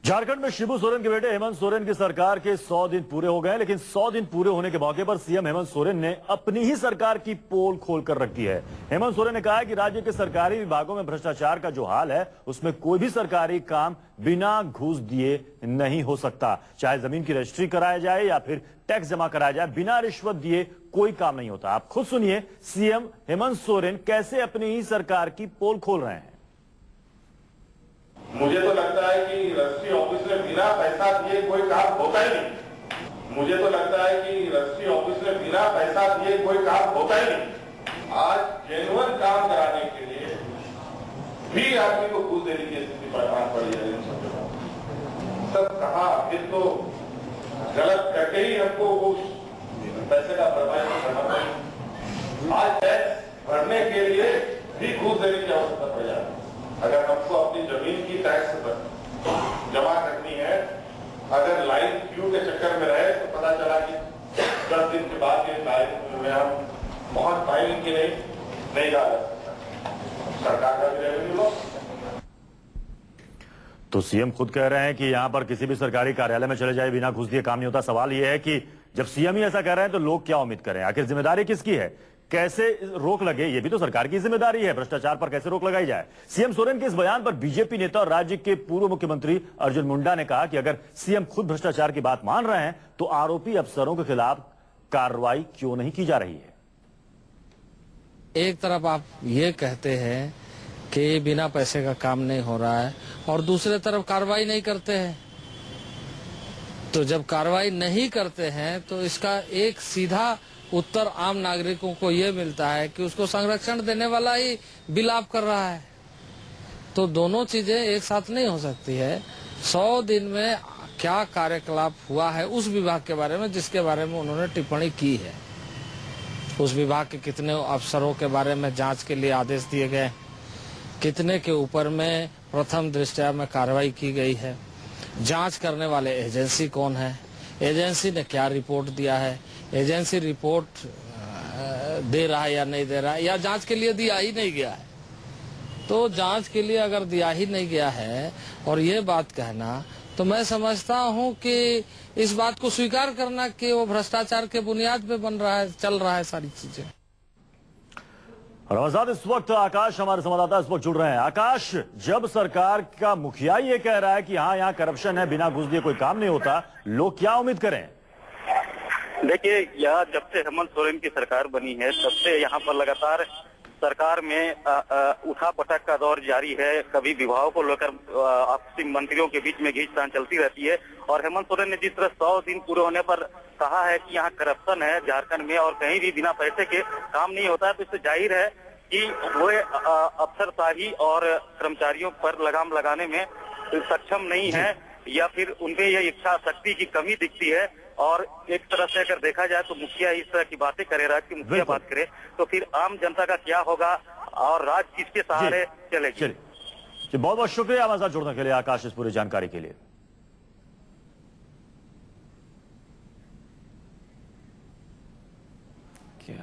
झारखंड में शिबू सोरेन के बेटे हेमंत सोरेन की सरकार के 100 दिन पूरे हो गए, लेकिन 100 दिन पूरे होने के मौके पर सीएम हेमंत सोरेन ने अपनी ही सरकार की पोल खोलकर रखी है। हेमंत सोरेन ने कहा है कि राज्य के सरकारी विभागों में भ्रष्टाचार का जो हाल है, उसमें कोई भी सरकारी काम बिना घूस दिए नहीं हो सकता। चाहे जमीन की रजिस्ट्री कराया जाए या फिर टैक्स जमा कराया जाए, बिना रिश्वत दिए कोई काम नहीं होता। आप खुद सुनिए सीएम हेमंत सोरेन कैसे अपनी ही सरकार की पोल खोल रहे हैं। मुझे तो लगता है कि रजिस्ट्री ऑफिस में बिना पैसा दिए कोई काम होता ही नहीं। मुझे तो लगता है कि रजिस्ट्री ऑफिस में बिना पैसा दिए कोई काम होता ही नहीं। आज जेन्युइन काम कराने के लिए भी आदमी को घूस देने की स्थिति परेशान पड़ी है। सब कहा फिर तो गलत करके ही हमको उस पैसे का भरपाई करना पड़ेगा। आज टैक्स भरने के लिए भी घूस देने की आवश्यकता पड़ जाती है। अगर हमको अपनी जमीन की टैक्स जमा करनी है, अगर लाइन क्यू के चक्कर में रहे तो पता चला कि 10 दिन के बाद ये लाइन में हम पहुंच पाएंगे कि नहीं जा सकता। सरकार का भी रेवेन्यू लो। तो सीएम खुद कह रहे हैं कि यहां पर किसी भी सरकारी कार्यालय में चले जाए बिना घूस दिए काम नहीं होता। सवाल यह है कि जब सीएम ही ऐसा कह रहे हैं तो लोग क्या उम्मीद करें? आखिर जिम्मेदारी किसकी है? कैसे रोक लगे? ये भी तो सरकार की जिम्मेदारी है। भ्रष्टाचार पर कैसे रोक लगाई जाए? सीएम सोरेन के इस बयान पर बीजेपी नेता और राज्य के पूर्व मुख्यमंत्री अर्जुन मुंडा ने कहा कि अगर सीएम खुद भ्रष्टाचार की बात मान रहे हैं तो आरोपी अफसरों के खिलाफ कार्रवाई क्यों नहीं की जा रही है? एक तरफ आप ये कहते हैं कि बिना पैसे का काम नहीं हो रहा है और दूसरे तरफ कार्रवाई नहीं करते हैं। तो जब कार्रवाई नहीं करते हैं तो इसका एक सीधा उत्तर आम नागरिकों को ये मिलता है कि उसको संरक्षण देने वाला ही विलाप कर रहा है। तो दोनों चीजें एक साथ नहीं हो सकती है। 100 दिन में क्या कार्यकलाप हुआ है उस विभाग के बारे में जिसके बारे में उन्होंने टिप्पणी की है, उस विभाग के कितने अफसरों के बारे में जांच के लिए आदेश दिए गए, कितने के ऊपर में प्रथम दृष्टया में कार्रवाई की गई है, जांच करने वाले एजेंसी कौन है, एजेंसी ने क्या रिपोर्ट दिया है, एजेंसी रिपोर्ट दे रहा है या नहीं दे रहा है, या जांच के लिए दिया ही नहीं गया है। तो जांच के लिए अगर दिया ही नहीं गया है और ये बात कहना, तो मैं समझता हूं कि इस बात को स्वीकार करना कि वो भ्रष्टाचार के बुनियाद पे बन रहा है, चल रहा है सारी चीजें। और इस वक्त आकाश हमारे संवाददाता इस वक्त जुड़ रहे हैं। आकाश, जब सरकार का मुखिया ये कह रहा है कि हाँ यहाँ करप्शन है, बिना घूस दिए कोई काम नहीं होता, लोग क्या उम्मीद करें? देखिए, यह जब से हेमंत सोरेन की सरकार बनी है तब से यहाँ पर लगातार सरकार में उठापटक का दौर जारी है। कभी विभागों को लेकर आपसी मंत्रियों के बीच में घींचतान चलती रहती है। और हेमंत सोरेन ने जिस तरह 100 दिन पूरे होने पर कहा है कि यहाँ करप्शन है झारखंड में और कहीं भी बिना पैसे के काम नहीं होता है, तो इससे जाहिर है कि वो अफसरशाही और कर्मचारियों पर लगाम लगाने में सक्षम नहीं है, या फिर उनमें यह इच्छा शक्ति की कमी दिखती है। और एक तरह से अगर देखा जाए तो मुखिया इस तरह की बातें करे, राज्य की मुखिया बात करे, तो फिर आम जनता का क्या होगा और राज्य किसके सहारे चलेगी? बहुत बहुत शुक्रिया हमारे साथ जुड़ने के लिए आकाश, इस पूरी जानकारी के लिए। क्या